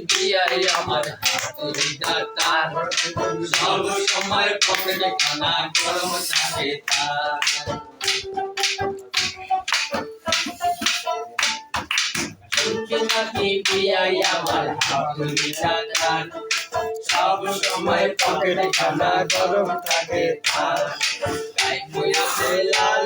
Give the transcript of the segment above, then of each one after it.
বিয়াই আমার হাতুড়িটা তার সব সময় পকেটে খানা গরম থাকে তার নাকি বিয়াই আমার হাতুড়িটা তার সব সময় পকেটে খানা গরম থাকে তার গায়ে বইয়াছে লাল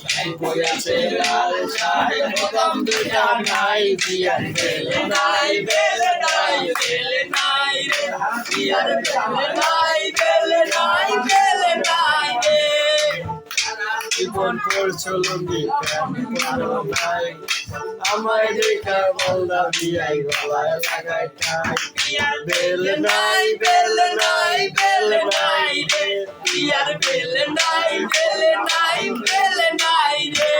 শাড়ি বইয়াছে লাল শাড়ি বোতাম দুটা নাই বিয়ার বেলে নাই বেলে নাই বেলে নাই রে বিয়ার বেলে নাই বেলে নাই বেলে নাই রে জীবন করছো লুঙ্গি নাই আমায় দেখা বলদা বিয়াই গলায় লাগাই টাই বেলে নাই বেলে নাই বেলে নাই রে বিয়ার বেলে নাই বেলে নাই বেলে নাই রে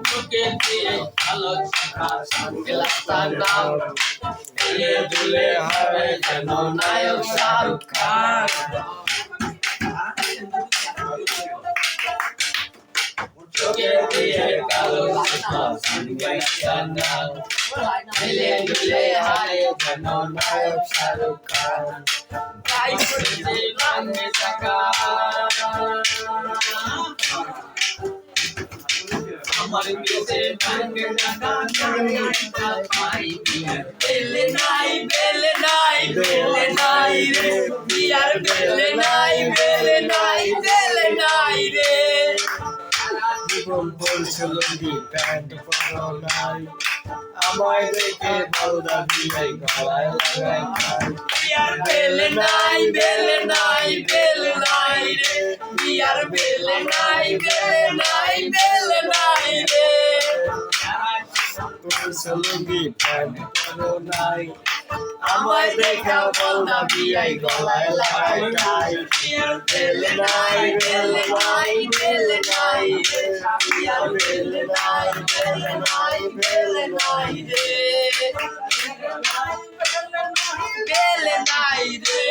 তোকে দিয়ে ভালো থাকা সানগ্লাসটার দাম এলে দুলে হবে যেন নায়ক শাহরুখ খান তোকে দিয়ে কালো থাকা সানগ্লাসটার দাম এলে দুলে হবে যেন নায়ক শাহরুখ খান তাই করেছে ভাঙে টাকা আমার কাছে ভাঙে টাকা পাই বেলে নাই বেলে নাই বেলে নাই রে বিয়ার বেলে নাই বেলে নাই বেলে নাই রে জীবন বলছে লুঙ্গি প্যান্ট পরো নাই আমায় দেখে বলদা বিয়াই গলায় লাগাই খাই বিয়ার বেলে নাই বেলে নাই বেলে নাই রে বিয়ার বেলে নাই বেলে নাই বেলে নাই রে বলছে লুঙ্গি প্যান্ট পরো নাই আমায় দেখা বলদা বিয়াই গলায় লাগাই খাই বিয়ার বেলে নাই বেলে নাই বেলে নাই রে বিয়ার বেলে নাই বেলে নাই বেলে নাই রে বেলে নাই রে